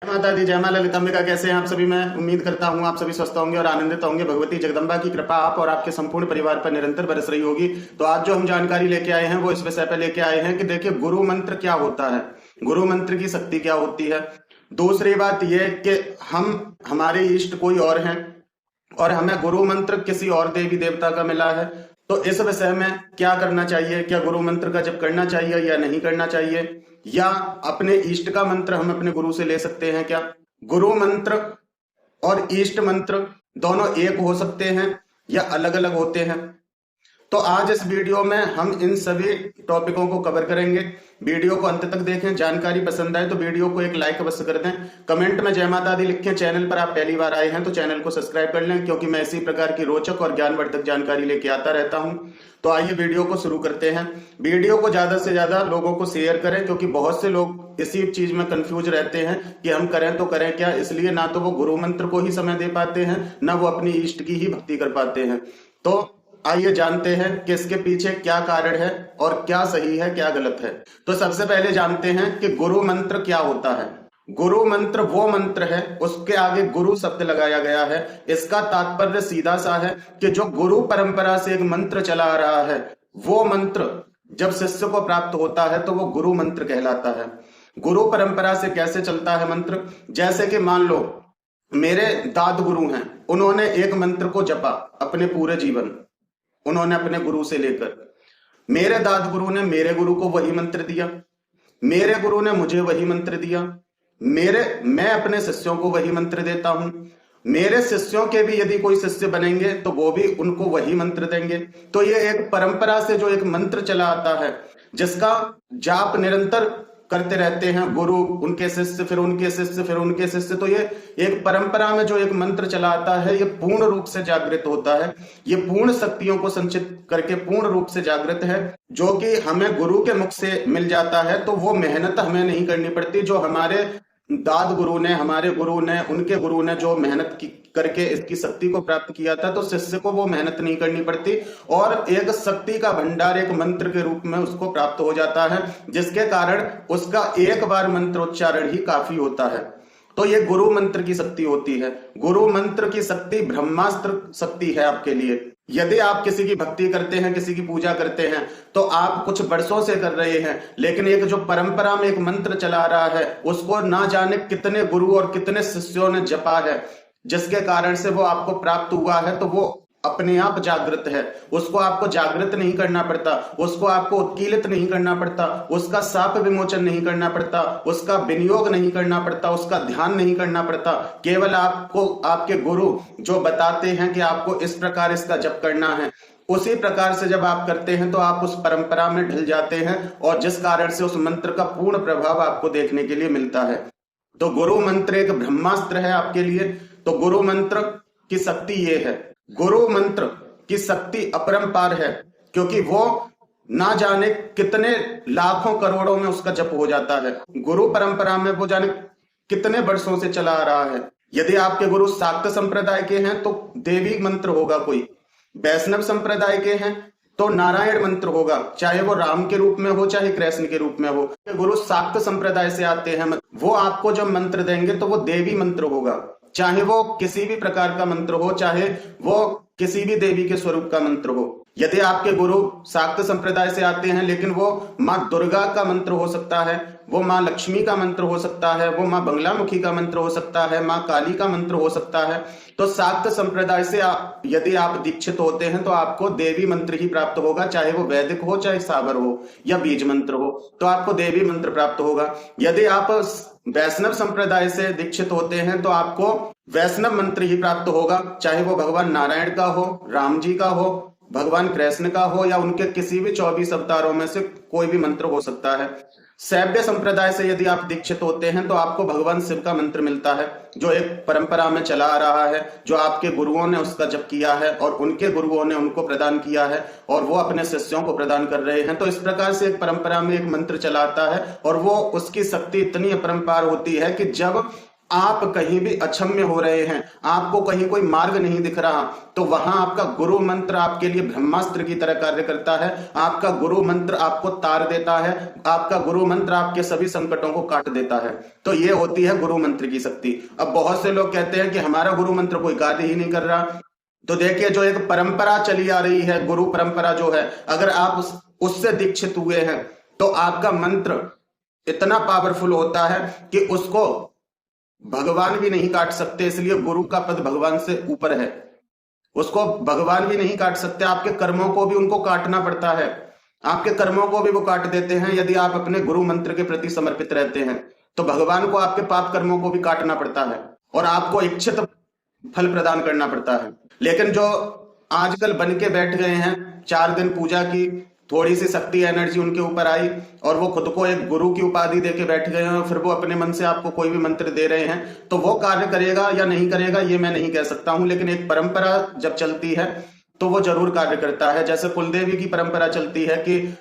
जय माता दी, जय मां ललितांबिका। कैसे हैं आप सभी? मैं उम्मीद करता हूँ आप सभी स्वस्थ होंगे और आनंदित होंगे। भगवती जगदम्बा की कृपा आप और आपके संपूर्ण परिवार पर निरंतर बरस रही होगी। तो आज जो हम जानकारी लेके आए हैं वो इस विषय पर लेके आए हैं कि देखिए गुरु मंत्र क्या होता है, गुरु मंत्र की शक्ति क्या होती है। दूसरी बात यह कि हम हमारे इष्ट कोई और हैं और हमें गुरु मंत्र किसी और देवी देवता का मिला है, तो इस विषय में क्या करना चाहिए, क्या गुरु मंत्र का जप करना चाहिए या नहीं करना चाहिए, या अपने इष्ट का मंत्र हम अपने गुरु से ले सकते हैं क्या, गुरु मंत्र और इष्ट मंत्र दोनों एक हो सकते हैं या अलग अलग होते हैं। तो आज इस वीडियो में हम इन सभी टॉपिकों को कवर करेंगे। वीडियो को अंत तक देखें। जानकारी पसंद आए तो वीडियो को एक लाइक अवश्य कर दें। कमेंट में जय माता दी लिखें। चैनल पर आप पहली बार आए हैं तो चैनल को सब्सक्राइब कर लें, क्योंकि मैं इसी प्रकार की रोचक और ज्ञानवर्धक जानकारी लेके आता रहता हूं। तो आइए वीडियो को शुरू करते हैं। वीडियो को ज्यादा से ज्यादा लोगों को शेयर करें, क्योंकि बहुत से लोग इसी चीज में कंफ्यूज रहते हैं कि हम करें तो करें क्या। इसलिए ना तो वो गुरु मंत्र को ही समय दे पाते हैं, ना वो अपनी इष्ट की ही भक्ति कर पाते हैं। तो आइए जानते हैं कि इसके पीछे क्या कारण है और क्या सही है क्या गलत है। तो सबसे पहले जानते हैं कि गुरु मंत्र क्या होता है। गुरु मंत्र वो मंत्र है, उसके आगे गुरु शब्द लगाया गया है। इसका तात्पर्य सीधा सा है कि जो गुरु परंपरा से एक मंत्र चला आ रहा है, वो मंत्र जब शिष्य को प्राप्त होता है तो वो गुरु मंत्र कहलाता है। गुरु परंपरा से कैसे चलता है मंत्र? जैसे कि मान लो मेरे दाद गुरु हैं, उन्होंने एक मंत्र को जपा अपने पूरे जीवन, उन्होंने अपने गुरु से लेकर, मेरे दाद गुरु ने मेरे गुरु को वही मंत्र दिया, मेरे गुरु ने मुझे वही मंत्र दिया, मैं अपने शिष्यों को वही मंत्र देता हूं। मेरे शिष्यों के भी यदि कोई शिष्य बनेंगे तो वो भी उनको वही मंत्र देंगे। तो ये एक परंपरा से जो एक मंत्र चला आता है, जिसका जाप निरंतर करते रहते हैं गुरु, उनके शिष्य, फिर उनके शिष्य, फिर उनके शिष्य। तो ये एक परंपरा में जो एक मंत्र चला आता है, ये पूर्ण रूप से जागृत होता है। ये पूर्ण शक्तियों को संचित करके पूर्ण रूप से जागृत है, जो कि हमें गुरु के मुख से मिल जाता है। तो वो मेहनत हमें नहीं करनी पड़ती, जो हमारे दाद गुरु ने, हमारे गुरु ने, उनके गुरु ने जो मेहनत की करके इसकी शक्ति को प्राप्त किया था, तो शिष्य को वो मेहनत नहीं करनी पड़ती और एक शक्ति का भंडार एक मंत्र के रूप में उसको प्राप्त हो जाता है, जिसके कारण उसका एक बार मंत्रोच्चारण ही काफी होता है। तो ये गुरु मंत्र की शक्ति होती है। गुरु मंत्र की शक्ति ब्रह्मास्त्र शक्ति है आपके लिए। यदि आप किसी की भक्ति करते हैं, किसी की पूजा करते हैं, तो आप कुछ वर्षों से कर रहे हैं, लेकिन एक जो परंपरा में एक मंत्र चला रहा है, उसको ना जाने कितने गुरु और कितने शिष्यों ने जपा है, जिसके कारण से वो आपको प्राप्त हुआ है, तो वो अपने आप जागृत है। उसको आपको जागृत नहीं करना पड़ता, उसको आपको उत्कीलित नहीं करना पड़ता, उसका शाप विमोचन नहीं करना पड़ता, उसका विनियोग नहीं करना पड़ता, उसका ध्यान नहीं करना पड़ता। केवल आपको आपके गुरु जो बताते हैं कि आपको इस प्रकार इसका जप करना है, उसी प्रकार से जब आप करते हैं तो आप उस परंपरा में ढल जाते हैं, और जिस कारण से उस मंत्र का पूर्ण प्रभाव आपको देखने के लिए मिलता है। तो गुरु मंत्र एक ब्रह्मास्त्र है आपके लिए। तो गुरु मंत्र की शक्ति ये है, गुरु मंत्र की शक्ति अपरंपार है, क्योंकि वो ना जाने कितने लाखों करोड़ों में उसका जप हो जाता है। गुरु परंपरा में वो जाने कितने वर्षों से चला आ रहा है। यदि आपके गुरु शाक्त संप्रदाय के हैं तो देवी मंत्र होगा कोई, वैष्णव संप्रदाय के हैं तो नारायण मंत्र होगा, चाहे वो राम के रूप में हो चाहे कृष्ण के रूप में हो। गुरु शाक्त संप्रदाय से आते हैं, वो आपको जब मंत्र देंगे तो वो देवी मंत्र होगा, चाहे वो किसी भी प्रकार का मंत्र हो, चाहे वो किसी भी देवी के स्वरूप का मंत्र हो। यदि आपके गुरु शाक्त संप्रदाय से आते हैं, लेकिन वो माँ दुर्गा का मंत्र हो सकता है, वो माँ लक्ष्मी का मंत्र हो सकता है, वो माँ बंगलामुखी का मंत्र हो सकता है, माँ काली का मंत्र हो सकता है। तो शाक्त संप्रदाय से यदि आप दीक्षित होते हैं तो आपको देवी मंत्र ही प्राप्त होगा, चाहे वो वैदिक हो, चाहे साबर हो या बीज मंत्र हो, तो आपको देवी मंत्र प्राप्त होगा। यदि आप वैष्णव संप्रदाय से दीक्षित होते हैं तो आपको वैष्णव मंत्र ही प्राप्त होगा, चाहे वो भगवान नारायण का हो, राम जी का हो, भगवान कृष्ण का हो, या उनके किसी भी 24 अवतारों में से कोई भी मंत्र हो सकता है। शैव्य संप्रदाय से यदि आप दीक्षित होते हैं तो आपको भगवान शिव का मंत्र मिलता है, जो एक परंपरा में चला आ रहा है, जो आपके गुरुओं ने उसका जप किया है और उनके गुरुओं ने उनको प्रदान किया है और वो अपने शिष्यों को प्रदान कर रहे हैं। तो इस प्रकार से एक परंपरा में एक मंत्र चलाता है और वो उसकी शक्ति इतनी अपरंपार होती है कि जब आप कहीं भी अक्षम्य हो रहे हैं, आपको कहीं कोई मार्ग नहीं दिख रहा, तो वहां आपका गुरु मंत्र आपके लिए ब्रह्मास्त्र की तरह कार्य करता है। आपका गुरु मंत्र आपको तार देता है, आपका गुरु मंत्र आपके सभी संकटों को काट देता है। तो ये होती है गुरु मंत्र की शक्ति। अब बहुत से लोग कहते हैं कि हमारा गुरु मंत्र कोई कार्य ही नहीं कर रहा। तो देखिए, जो एक परंपरा चली आ रही है, गुरु परंपरा जो है, अगर आप उससे दीक्षित हुए हैं तो आपका मंत्र इतना पावरफुल होता है कि उसको भगवान भी नहीं काट सकते। इसलिए गुरु का पद भगवान से ऊपर है, उसको भगवान भी नहीं काट सकते। आपके कर्मों को भी उनको काटना पड़ता है, आपके कर्मों को भी वो काट देते हैं। यदि आप अपने गुरु मंत्र के प्रति समर्पित रहते हैं तो भगवान को आपके पाप कर्मों को भी काटना पड़ता है और आपको इच्छित फल प्रदान करना पड़ता है। लेकिन जो आजकल बन के बैठ गए हैं, 4 दिन पूजा की, थोड़ी सी शक्ति एनर्जी उनके ऊपर आई और वो खुद को एक गुरु की उपाधि देके बैठ गए हैं, फिर वो अपने मन से आपको कोई भी मंत्र दे रहे हैं, तो वो कार्य करेगा या नहीं करेगा ये मैं नहीं कह सकता हूं। लेकिन एक परंपरा जब चलती है तो वो जरूर कार्य करता है। जैसे कुलदेवी की परंपरा चलती है कि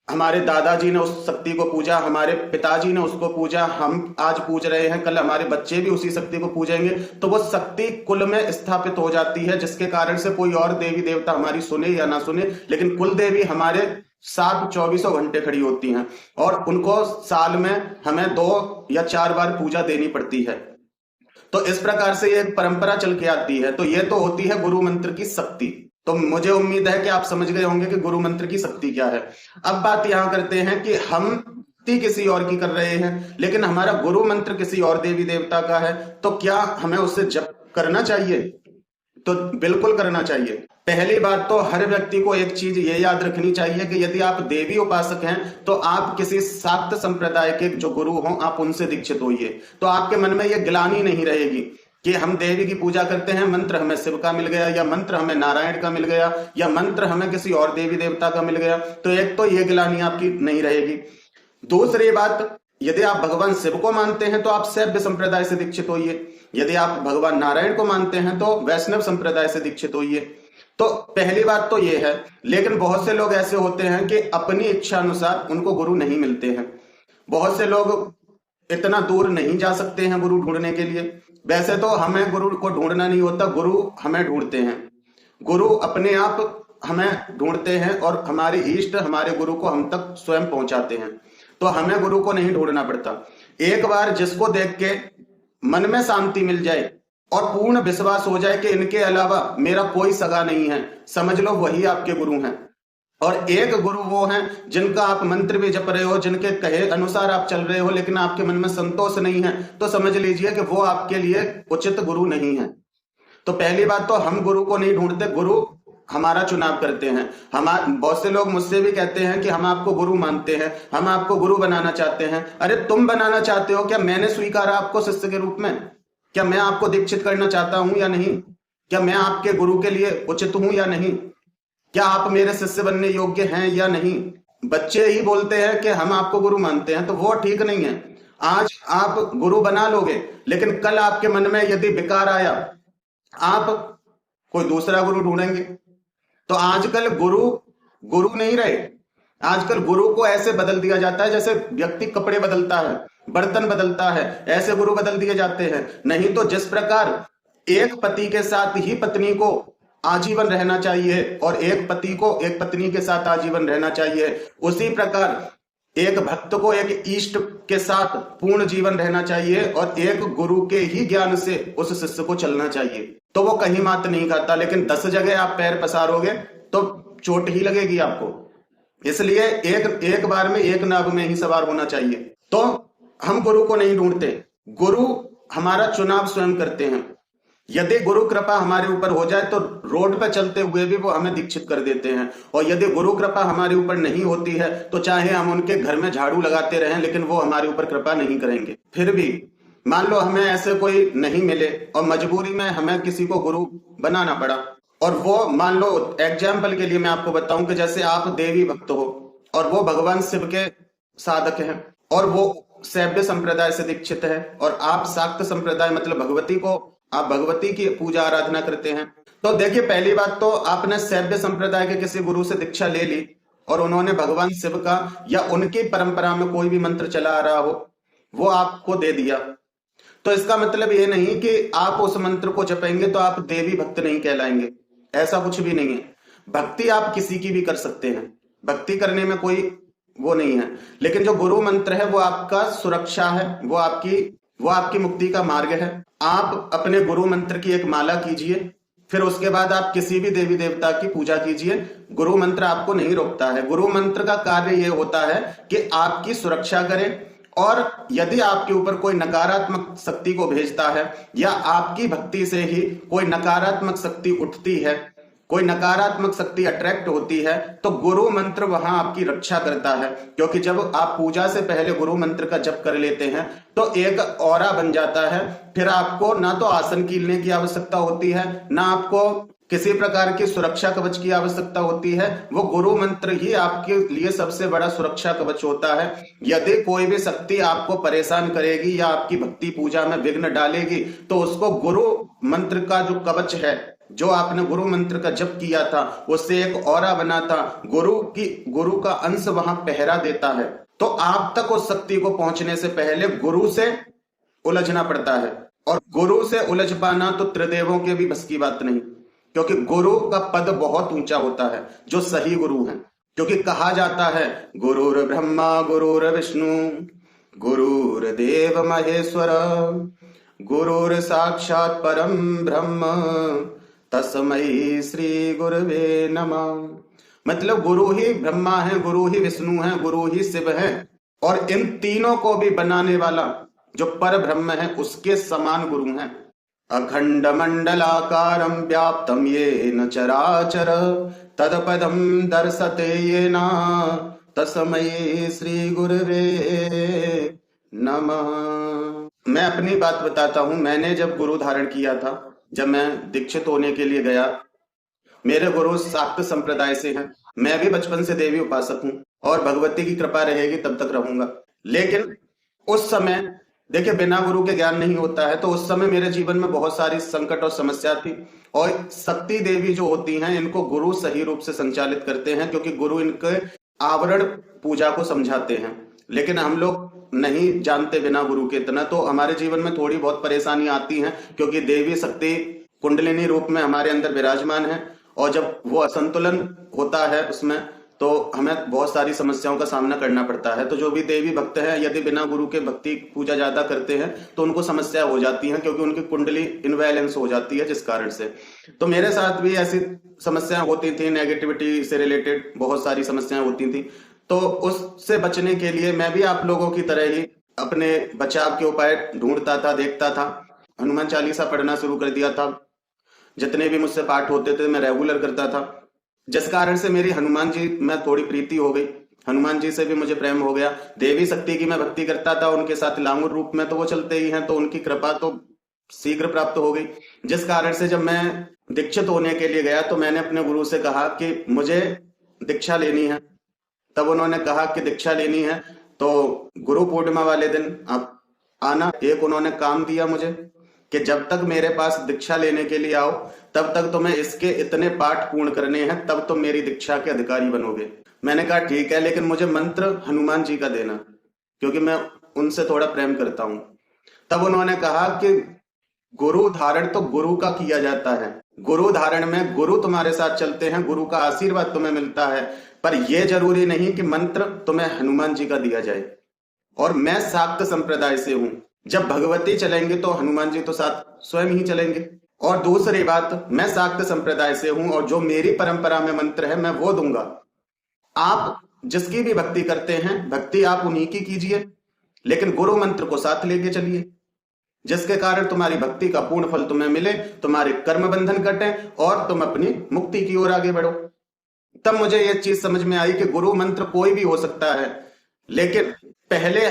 हमारे दादाजी ने उस शक्ति को पूजा, हमारे पिताजी ने उसको पूजा, हम आज पूज रहे हैं, कल हमारे बच्चे भी उसी शक्ति को पूजेंगे, तो वो शक्ति कुल में स्थापित हो जाती है, जिसके कारण से कोई और देवी देवता हमारी सुने या ना सुने, लेकिन कुल देवी हमारे साथ 24 घंटे खड़ी होती हैं और उनको साल में हमें 2 या 4 बार पूजा देनी पड़ती है। तो इस प्रकार से ये परंपरा चल के आती है। तो ये तो होती है गुरु मंत्र की शक्ति। तो मुझे उम्मीद है कि आप समझ गए होंगे कि गुरु मंत्र की शक्ति क्या है। अब बात यहां करते हैं कि हम किसी और की कर रहे हैं, लेकिन हमारा गुरु मंत्र किसी और देवी देवता का है, तो क्या हमें उससे जप करना चाहिए? तो बिल्कुल करना चाहिए। पहली बात तो हर व्यक्ति को एक चीज ये याद रखनी चाहिए कि यदि आप देवी उपासक हैं तो आप किसी शाक्त संप्रदाय के जो गुरु हों आप उनसे दीक्षित होइए। तो आपके मन में ये ग्लानि नहीं रहेगी कि हम देवी की पूजा करते हैं, मंत्र हमें शिव का मिल गया, या मंत्र हमें नारायण का मिल गया, या मंत्र हमें किसी और देवी देवता का मिल गया। तो एक तो ये ग्लानि आपकी नहीं रहेगी। दूसरी बात, यदि आप भगवान शिव को मानते हैं तो आप शैव संप्रदाय से दीक्षित होइए। यदि आप भगवान नारायण को मानते हैं तो वैष्णव संप्रदाय से दीक्षित होइए। तो पहली बात तो ये है। लेकिन बहुत से लोग ऐसे होते हैं कि अपनी इच्छा अनुसार उनको गुरु नहीं मिलते हैं। बहुत से लोग इतना दूर नहीं जा सकते हैं गुरु ढूंढने के लिए। वैसे तो हमें गुरु को ढूंढना नहीं होता, गुरु हमें ढूंढते हैं। गुरु अपने आप हमें ढूंढते हैं और हमारे इष्ट हमारे गुरु को हम तक स्वयं पहुंचाते हैं। तो हमें गुरु को नहीं ढूंढना पड़ता। एक बार जिसको देख के मन में शांति मिल जाए और पूर्ण विश्वास हो जाए कि इनके अलावा मेरा कोई सगा नहीं है, समझ लो वही आपके गुरु हैं। और एक गुरु वो हैं जिनका आप मंत्र भी जप रहे हो, जिनके कहे अनुसार आप चल रहे हो, लेकिन आपके मन में संतोष नहीं है, तो समझ लीजिए कि वो आपके लिए उचित गुरु नहीं है। तो पहली बात तो हम गुरु को नहीं ढूंढते, गुरु हमारा चुनाव करते हैं। बहुत से लोग मुझसे भी कहते हैं कि हम आपको गुरु मानते हैं, हम आपको गुरु बनाना चाहते हैं। अरे तुम बनाना चाहते हो क्या? मैंने स्वीकारा आपको शिष्य के रूप में? क्या मैं आपको दीक्षित करना चाहता हूं या नहीं? क्या मैं आपके गुरु के लिए उचित हूं या नहीं? क्या आप मेरे शिष्य बनने योग्य हैं या नहीं? बच्चे ही बोलते हैं कि हम आपको गुरु मानते हैं, तो वो ठीक नहीं है। आज आप गुरु बना लोगे, लेकिन कल आपके मन में यदि विकार आया, आप कोई दूसरा गुरु ढूंढेंगे। तो आजकल गुरु नहीं रहे। आजकल गुरु को ऐसे बदल दिया जाता है जैसे व्यक्ति कपड़े बदलता है, बर्तन बदलता है, ऐसे गुरु बदल दिए जाते हैं। नहीं तो जिस प्रकार एक पति के साथ ही पत्नी को आजीवन रहना चाहिए और एक पति को एक पत्नी के साथ आजीवन रहना चाहिए, उसी प्रकार एक भक्त को एक इष्ट के साथ पूर्ण जीवन रहना चाहिए और एक गुरु के ही ज्ञान से उस शिष्य को चलना चाहिए। तो वो कहीं मात नहीं खाता, लेकिन 10 जगह आप पैर पसारोगे तो चोट ही लगेगी आपको। इसलिए एक बार में एक नाव में ही सवार होना चाहिए। तो हम गुरु को नहीं ढूंढते, गुरु हमारा चुनाव स्वयं करते हैं। यदि गुरु कृपा हमारे ऊपर हो जाए तो रोड पर चलते हुए भी वो हमें दीक्षित कर देते हैं, और यदि गुरु कृपा हमारे ऊपर नहीं होती है तो चाहे हम उनके घर में झाड़ू लगाते रहें, लेकिन वो हमारे ऊपर कृपा नहीं करेंगे। फिर भी मान लो हमें ऐसे कोई नहीं मिले और मजबूरी में हमें किसी को गुरु बनाना पड़ा, और वो मान लो एग्जाम्पल के लिए मैं आपको बताऊं कि जैसे आप देवी भक्त हो और वो भगवान शिव के साधक हैं और वो शैव संप्रदाय से दीक्षित है, और आप शाक्त संप्रदाय मतलब आप भगवती की पूजा आराधना करते हैं। तो देखिए, पहली बात तो आपने शैव संप्रदाय के किसी गुरु से दीक्षा ले ली और उन्होंने भगवान शिव का या उनकी परंपरा में कोई भी मंत्र चला आ रहा हो वो आपको दे दिया, तो इसका मतलब ये नहीं कि आप उस मंत्र को जपेंगे तो आप देवी भक्त नहीं कहलाएंगे, ऐसा कुछ भी नहीं है। भक्ति आप किसी की भी कर सकते हैं, भक्ति करने में कोई वो नहीं है, लेकिन जो गुरु मंत्र है वो आपका सुरक्षा है, वो आपकी मुक्ति का मार्ग है। आप अपने गुरु मंत्र की एक माला कीजिए, फिर उसके बाद आप किसी भी देवी देवता की पूजा कीजिए। गुरु मंत्र आपको नहीं रोकता है। गुरु मंत्र का कार्य यह होता है कि आपकी सुरक्षा करे, और यदि आपके ऊपर कोई नकारात्मक शक्ति को भेजता है या आपकी भक्ति से ही कोई नकारात्मक शक्ति उठती है, कोई नकारात्मक शक्ति अट्रैक्ट होती है, तो गुरु मंत्र वहां आपकी रक्षा करता है। क्योंकि जब आप पूजा से पहले गुरु मंत्र का जप कर लेते हैं तो एक ऑरा बन जाता है। फिर आपको ना तो आसन कीलने की आवश्यकता होती है, ना आपको किसी प्रकार की सुरक्षा कवच की आवश्यकता होती है। वो गुरु मंत्र ही आपके लिए सबसे बड़ा सुरक्षा कवच होता है। यदि कोई भी शक्ति आपको परेशान करेगी या आपकी भक्ति पूजा में विघ्न डालेगी, तो उसको गुरु मंत्र का जो कवच है, जो आपने गुरु मंत्र का जप किया था, उससे एक ऑरा बना था, गुरु का अंश वहां पहरा देता है। तो आप तक उस शक्ति को पहुंचने से पहले गुरु से उलझना पड़ता है, और गुरु से उलझ पाना तो त्रिदेवों के भी बस की बात नहीं, क्योंकि गुरु का पद बहुत ऊंचा होता है, जो सही गुरु है। क्योंकि कहा जाता है गुरुर ब्रह्मा गुरुर विष्णु गुरुर्देव महेश्वर गुरुर साक्षात परम ब्रह्म तस्मै श्री गुरुवे नमः। मतलब गुरु ही ब्रह्मा है, गुरु ही विष्णु है, गुरु ही शिव है, और इन तीनों को भी बनाने वाला जो पर ब्रह्म है उसके समान गुरु हैं। अखंड मंडलाकारं व्याप्तं येन चराचर तत्पदं दर्शते येन तस्मै श्री गुरुवे नमः। मैं अपनी बात बताता हूं। मैंने जब गुरु धारण किया था, जब मैं दीक्षित होने के लिए गया, मेरे गुरु शाक्त संप्रदाय से हैं। मैं भी बचपन से देवी उपासक हूं और भगवती की कृपा रहेगी तब तक रहूंगा। लेकिन उस समय देखिए, बिना गुरु के ज्ञान नहीं होता है। तो उस समय मेरे जीवन में बहुत सारी संकट और समस्या थी, और शक्ति देवी जो होती हैं इनको गुरु सही रूप से संचालित करते हैं, क्योंकि गुरु इनके आवरण पूजा को समझाते हैं। लेकिन हम लोग नहीं जानते बिना गुरु के इतना, तो हमारे जीवन में थोड़ी बहुत परेशानी आती है, क्योंकि देवी शक्ति कुंडलिनी रूप में हमारे अंदर विराजमान है, और जब वो असंतुलन होता है उसमें, तो हमें बहुत सारी समस्याओं का सामना करना पड़ता है। तो जो भी देवी भक्त हैं, यदि बिना गुरु के भक्ति पूजा ज्यादा करते हैं तो उनको समस्या हो जाती है, क्योंकि उनकी कुंडली इनबैलेंस हो जाती है, जिस कारण से। तो मेरे साथ भी ऐसी समस्याएं होती थी, नेगेटिविटी से रिलेटेड बहुत सारी समस्याएं होती थी। तो उससे बचने के लिए मैं भी आप लोगों की तरह ही अपने बचाव के उपाय ढूंढता था, देखता था। हनुमान चालीसा पढ़ना शुरू कर दिया था। जितने भी मुझसे पाठ होते थे मैं रेगुलर करता था, जिस कारण से मेरी हनुमान जी में थोड़ी प्रीति हो गई। हनुमान जी से भी मुझे प्रेम हो गया। देवी शक्ति की मैं भक्ति करता था, उनके साथ लांगुर रूप में तो वो चलते ही हैं, तो उनकी कृपा तो शीघ्र प्राप्त हो गई। जिस कारण से जब मैं दीक्षित होने के लिए गया तो मैंने अपने गुरु से कहा कि मुझे दीक्षा लेनी है। तब उन्होंने कहा कि दीक्षा लेनी है तो गुरु पूर्णिमा वाले दिन आप आना। एक उन्होंने काम दिया मुझे कि जब तक मेरे पास दीक्षा लेने के लिए आओ, तब तक तुम्हें इसके इतने पाठ पूर्ण करने हैं, तब तुम मेरी दीक्षा के अधिकारी बनोगे। मैंने कहा ठीक है, लेकिन मुझे मंत्र हनुमान जी का देना, क्योंकि मैं उनसे थोड़ा प्रेम करता हूं। तब उन्होंने कहा कि गुरु धारण तो गुरु का किया जाता है, गुरु धारण में गुरु तुम्हारे साथ चलते हैं, गुरु का आशीर्वाद तुम्हें मिलता है, पर यह जरूरी नहीं कि मंत्र तुम्हें हनुमान जी का दिया जाए। और मैं शाक्त संप्रदाय से हूं। जब भगवती चलेंगे तो हनुमान जी तो साथ स्वयं ही चलेंगे। और दूसरी बात, मैं शाक्त संप्रदाय से हूं और जो मेरी परंपरा में मंत्र है मैं वो दूंगा। आप जिसकी भी भक्ति करते हैं, भक्ति आप उन्हीं की कीजिए, लेकिन गुरु मंत्र को साथ लेके चलिए, जिसके कारण तुम्हारी भक्ति का पूर्ण फल तुम्हें मिले, तुम्हारे कर्म बंधन कटे और तुम अपनी मुक्ति की ओर आगे बढ़ो। तब मुझे यह चीज समझ में आई कि गुरु मंत्र कोई भी हो सकता है, लेकिन पहले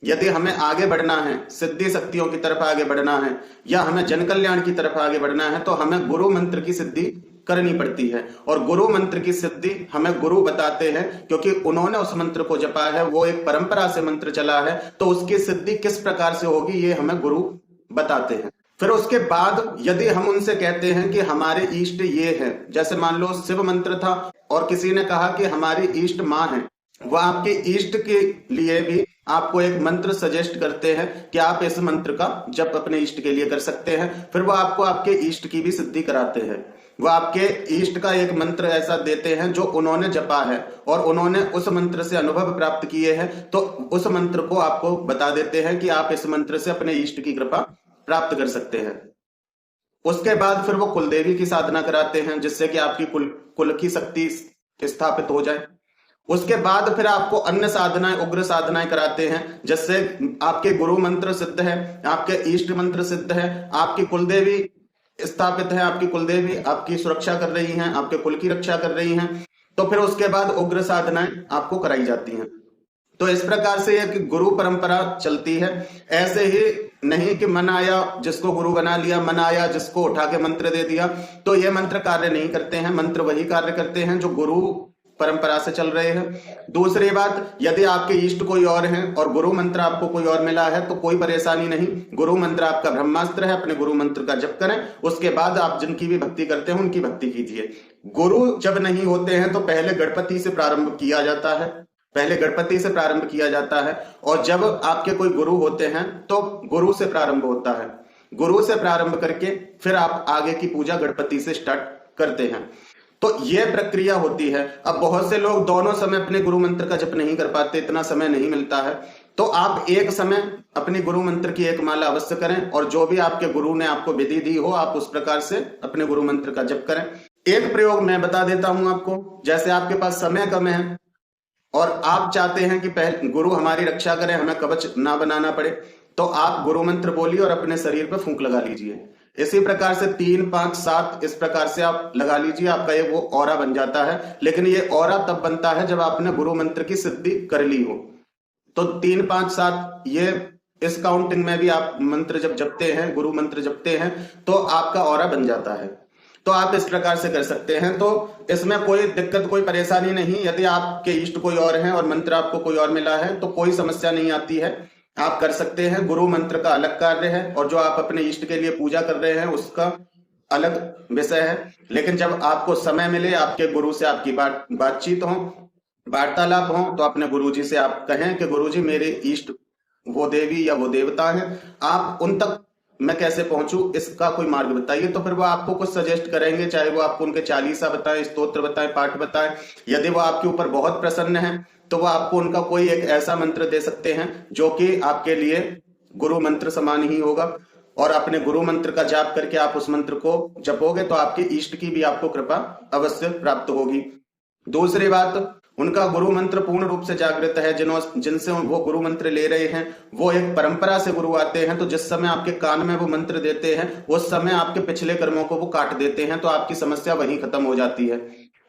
यदि हमें आगे बढ़ना है, सिद्धि शक्तियों की तरफ आगे बढ़ना है, या हमें जन कल्याण की तरफ आगे बढ़ना है, तो हमें गुरु मंत्र की सिद्धि करनी पड़ती है। और गुरु मंत्र की सिद्धि हमें गुरु बताते हैं, क्योंकि उन्होंने उस मंत्र को जपा है, वो एक परंपरा से मंत्र चला है, तो उसकी सिद्धि किस प्रकार से होगी ये हमें गुरु बताते हैं। फिर उसके बाद यदि हम उनसे कहते हैं कि हमारे इष्ट ये है, जैसे मान लो शिव मंत्र था और किसी ने कहा कि हमारी इष्ट माँ है, वो आपके इष्ट के लिए भी आपको एक मंत्र सजेस्ट करते हैं कि आप इस मंत्र का जप अपने इष्ट के लिए कर सकते हैं। फिर वो आपको आपके इष्ट की भी सिद्धि कराते हैं। वो आपके इष्ट का एक मंत्र ऐसा देते हैं जो उन्होंने जपा है और उन्होंने उस मंत्र से अनुभव प्राप्त किए हैं, तो उस मंत्र को आपको बता देते हैं कि आप इस मंत्र से अपने इष्ट की कृपा प्राप्त कर सकते हैं। उसके बाद फिर वो कुलदेवी की साधना कराते हैं जिससे कि आपकी कुल की शक्ति स्थापित हो जाए। उसके बाद फिर आपको अन्य साधनाएं, उग्र साधनाएं कराते हैं जिससे आपके गुरु मंत्र सिद्ध है, आपके इष्ट मंत्र सिद्ध है, आपकी कुलदेवी स्थापित है, आपकी कुलदेवी आपकी सुरक्षा कर रही हैं, आपके कुल की रक्षा कर रही हैं। तो फिर उसके बाद उग्र साधनाएं आपको कराई जाती हैं। तो इस प्रकार से यह कि गुरु परंपरा चलती है। ऐसे ही नहीं कि मन आया जिसको गुरु बना लिया, मन आया जिसको उठा के मंत्र दे दिया, तो ये मंत्र कार्य नहीं करते हैं। मंत्र वही कार्य करते हैं जो गुरु परंपरा से चल रहे हैं। दूसरी बात, यदि आपके इष्ट कोई और हैं और गुरु मंत्र आपको कोई और मिला है तो कोई परेशानी नहीं। गुरु मंत्र आपका ब्रह्मास्त्र है, अपने गुरु मंत्र का जप करें। उसके बाद आप जिनकी भी भक्ति करते हैं उनकी भक्ति कीजिए। गुरु जब नहीं होते हैं तो पहले गणपति से प्रारंभ किया जाता है, पहले गणपति से प्रारंभ किया जाता है। और जब आपके कोई गुरु होते हैं तो गुरु से प्रारंभ होता है। गुरु से प्रारंभ करके फिर आप आगे की पूजा गणपति से स्टार्ट करते हैं। तो यह प्रक्रिया होती है। अब बहुत से लोग दोनों समय अपने गुरु मंत्र का जप नहीं कर पाते, इतना समय नहीं मिलता है, तो आप एक समय अपने गुरु मंत्र की एक माला अवश्य करें और जो भी आपके गुरु ने आपको विधि दी हो आप उस प्रकार से अपने गुरु मंत्र का जप करें। एक प्रयोग मैं बता देता हूं आपको। जैसे आपके पास समय कम है और आप चाहते हैं कि पहले गुरु हमारी रक्षा करें, हमें कवच ना बनाना पड़े, तो आप गुरु मंत्र बोलिए और अपने शरीर पर फूंक लगा लीजिए। इसी प्रकार से 3, 5, 7 इस प्रकार से आप लगा लीजिए, आपका ये वो ऑरा बन जाता है। लेकिन ये ऑरा तब बनता है जब आपने गुरु मंत्र की सिद्धि कर ली हो। तो 3, 5, 7 ये इस काउंटिंग में भी आप मंत्र जब जपते हैं, गुरु मंत्र जपते हैं, तो आपका ऑरा बन जाता है। तो आप इस प्रकार से कर सकते हैं। तो इसमें कोई दिक्कत, कोई परेशानी नहीं। यदि आपके इष्ट कोई और हैं और मंत्र आपको कोई और मिला है तो कोई समस्या नहीं आती है, आप कर सकते हैं। गुरु मंत्र का अलग कार्य है और जो आप अपने इष्ट के लिए पूजा कर रहे हैं उसका अलग विषय है। लेकिन जब आपको समय मिले, आपके गुरु से आपकी बातचीत हो, वार्तालाप हो, तो अपने गुरु जी से आप कहें कि गुरु जी मेरे इष्ट वो देवी या वो देवता हैं, आप उन तक मैं कैसे पहुंचूं, इसका कोई मार्ग बताइए। तो फिर वो आपको कुछ सजेस्ट करेंगे, चाहे वो आपको उनके चालीसा बताएं, स्तोत्र बताएं, पाठ बताएं। यदि वो आपके ऊपर बहुत प्रसन्न है तो वो आपको उनका कोई एक ऐसा मंत्र दे सकते हैं जो कि आपके लिए गुरु मंत्र समान ही होगा। और अपने गुरु मंत्र का जाप करके आप उस मंत्र को जपोगे तो आपके इष्ट की भी आपको कृपा अवश्य प्राप्त होगी। दूसरी बात, उनका गुरु मंत्र पूर्ण रूप से जागृत है। जिनसे वो गुरु मंत्र ले रहे हैं वो एक परंपरा से गुरु आते हैं, तो जिस समय आपके कान में वो मंत्र देते हैं उस समय आपके पिछले कर्मों को वो काट देते हैं, तो आपकी समस्या वहीं खत्म हो जाती है।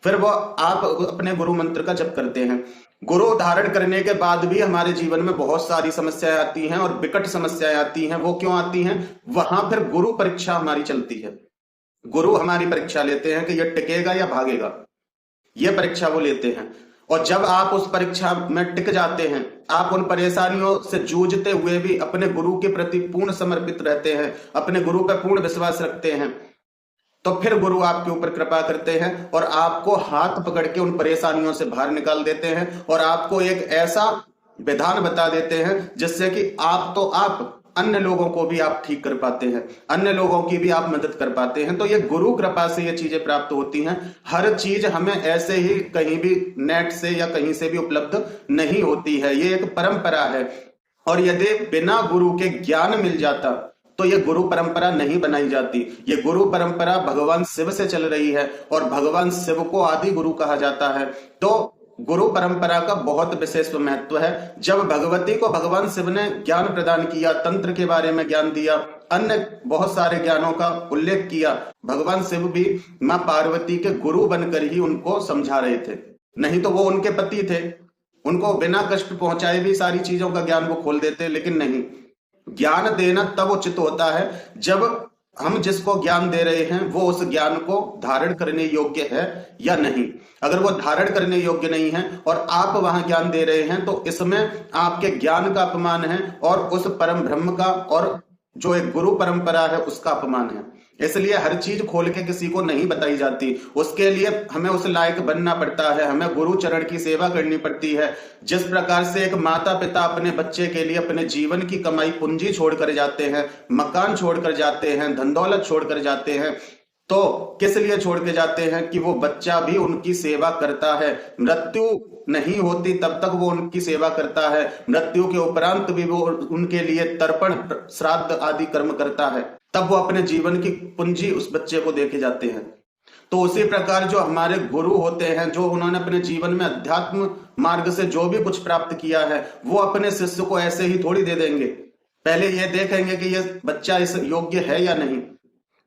फिर वो आप अपने गुरु मंत्र का जप करते हैं। गुरु धारण करने के बाद भी हमारे जीवन में बहुत सारी समस्याएं आती हैं और विकट समस्याएं आती हैं। वो क्यों आती हैं? वहां फिर गुरु परीक्षा हमारी चलती है। गुरु हमारी परीक्षा लेते हैं कि यह टिकेगा या भागेगा, यह परीक्षा वो लेते हैं। और जब आप उस परीक्षा में टिक जाते हैं, आप उन परेशानियों से जूझते हुए भी अपने गुरु के प्रति पूर्ण समर्पित रहते हैं, अपने गुरु पर पूर्ण विश्वास रखते हैं, तो फिर गुरु आपके ऊपर कृपा करते हैं और आपको हाथ पकड़ के उन परेशानियों से बाहर निकाल देते हैं और आपको एक ऐसा विधान बता देते हैं जिससे कि आप अन्य लोगों को भी आप ठीक कर पाते हैं, अन्य लोगों की भी आप मदद कर पाते हैं। तो ये गुरु कृपा से ये चीजें प्राप्त होती हैं। हर चीज हमें ऐसे ही कहीं भी नेट से या कहीं से भी उपलब्ध नहीं होती है, ये एक परंपरा है। और यदि बिना गुरु के ज्ञान मिल जाता तो ये गुरु परंपरा नहीं बनाई जाती। ये गुरु परंपरा भगवान शिव से चल रही है और भगवान शिव को आदि गुरु कहा जाता है। तो गुरु परंपरा का बहुत विशेष महत्व है। जब भगवती को भगवान शिव ने ज्ञान प्रदान किया, तंत्र के बारे में ज्ञान दिया, अन्य बहुत सारे ज्ञानों का उल्लेख किया, भगवान शिव भी मां पार्वती के गुरु बनकर ही उनको समझा रहे थे। नहीं तो वो उनके पति थे, उनको बिना कष्ट पहुंचाए भी सारी चीजों का ज्ञान वो खोल देते। लेकिन नहीं, ज्ञान देना तब उचित होता है जब हम जिसको ज्ञान दे रहे हैं वो उस ज्ञान को धारण करने योग्य है या नहीं। अगर वो धारण करने योग्य नहीं है और आप वहां ज्ञान दे रहे हैं तो इसमें आपके ज्ञान का अपमान है और उस परम ब्रह्म का और जो एक गुरु परंपरा है उसका अपमान है। इसलिए हर चीज खोल के किसी को नहीं बताई जाती। उसके लिए हमें उस लायक बनना पड़ता है, हमें गुरु चरण की सेवा करनी पड़ती है। जिस प्रकार से एक माता पिता अपने बच्चे के लिए अपने जीवन की कमाई पूंजी छोड़कर जाते हैं, मकान छोड़कर जाते हैं, धन दौलत छोड़कर जाते हैं, तो किस लिए छोड़ के जाते हैं कि वो बच्चा भी उनकी सेवा करता है। मृत्यु नहीं होती तब तक वो उनकी सेवा करता है, मृत्यु के उपरांत भी वो उनके लिए तर्पण श्राद्ध आदि कर्म करता है, तब वो अपने जीवन की पूंजी उस बच्चे को देके जाते हैं। तो उसी प्रकार जो हमारे गुरु होते हैं, जो उन्होंने अपने जीवन में अध्यात्म मार्ग से जो भी कुछ प्राप्त किया है, वो अपने शिष्य को ऐसे ही थोड़ी दे देंगे। पहले ये देखेंगे कि ये बच्चा इस योग्य है या नहीं।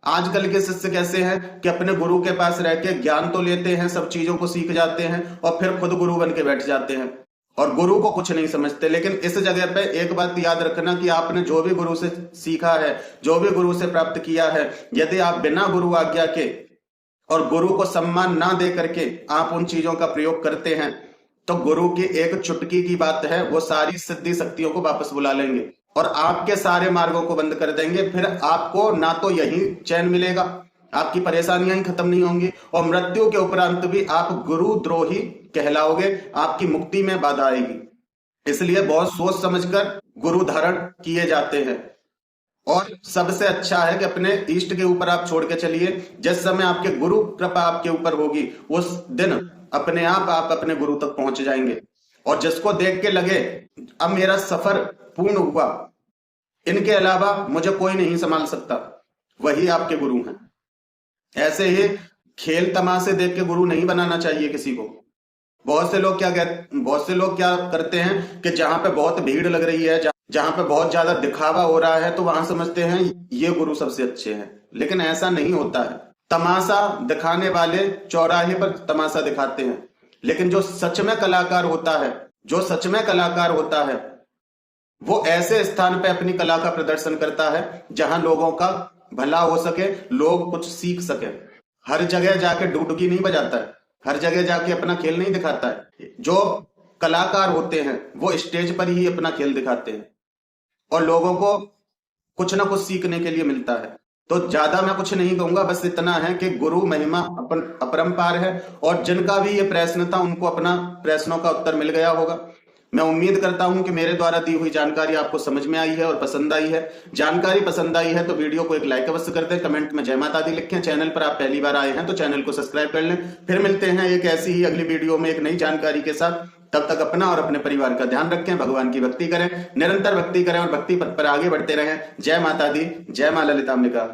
आजकल के शिष्य कैसे हैं कि अपने गुरु के पास रह के ज्ञान तो लेते हैं, सब चीजों को सीख जाते हैं और फिर खुद गुरु बन के बैठ जाते हैं और गुरु को कुछ नहीं समझते। लेकिन इस जगह पे एक बात याद रखना कि आपने जो भी गुरु से सीखा है, जो भी गुरु से प्राप्त किया है, यदि आप बिना गुरु आज्ञा के और गुरु को सम्मान ना दे करके आप उन चीजों का प्रयोग करते हैं, तो गुरु की एक चुटकी की बात है, वो सारी सिद्धि शक्तियों को वापस बुला लेंगे और आपके सारे मार्गों को बंद कर देंगे। फिर आपको ना तो यही चैन मिलेगा, आपकी परेशानियां ही खत्म नहीं होंगी और मृत्यु के उपरांत भी आप गुरु द्रोही कहलाओगे, आपकी मुक्ति में बाधा आएगी। इसलिए बहुत सोच समझकर गुरु धारण किए जाते हैं और सबसे अच्छा है कि अपने इष्ट के ऊपर आप छोड़ के चलिए। जिस समय आपके गुरु कृपा आपके ऊपर होगी, उस दिन अपने आप अपने गुरु तक पहुंच जाएंगे और जिसको देख के लगे अब मेरा सफर पूर्ण हुआ, इनके अलावा मुझे कोई नहीं संभाल सकता, वही आपके गुरु हैं। ऐसे ही खेल तमाशे देख के गुरु नहीं बनाना चाहिए किसी को। बहुत से लोग क्या करते हैं कि जहां पे बहुत भीड़ लग रही है, जहां पे बहुत ज्यादा दिखावा हो रहा है, तो वहां समझते हैं ये गुरु सबसे अच्छे हैं। लेकिन ऐसा नहीं होता है। तमाशा दिखाने वाले चौराहे पर तमाशा दिखाते हैं, लेकिन जो सच में कलाकार होता है वो ऐसे स्थान पे अपनी कला का प्रदर्शन करता है जहां लोगों का भला हो सके, लोग कुछ सीख सके। हर जगह जाके डुगडुगी नहीं बजाता है, हर जगह जाके अपना खेल नहीं दिखाता है। जो कलाकार होते हैं वो स्टेज पर ही अपना खेल दिखाते हैं और लोगों को कुछ ना कुछ सीखने के लिए मिलता है। तो ज्यादा मैं कुछ नहीं कहूंगा, बस इतना है कि गुरु महिमा अपरंपार है और जिनका भी ये प्रश्न था उनको अपना प्रश्नों का उत्तर मिल गया होगा। मैं उम्मीद करता हूं कि मेरे द्वारा दी हुई जानकारी आपको समझ में आई है और पसंद आई है। जानकारी पसंद आई है तो वीडियो को एक लाइक अवश्य कर दें, कमेंट में जय माता दी लिखें। चैनल पर आप पहली बार आए हैं तो चैनल को सब्सक्राइब कर लें। फिर मिलते हैं एक ऐसी ही अगली वीडियो में एक नई जानकारी के साथ। तब तक अपना और अपने परिवार का ध्यान रखें, भगवान की भक्ति करें, निरंतर भक्ति करें और भक्ति पथ पर आगे बढ़ते रहें। जय माता दी, जय मां ललितांबिका।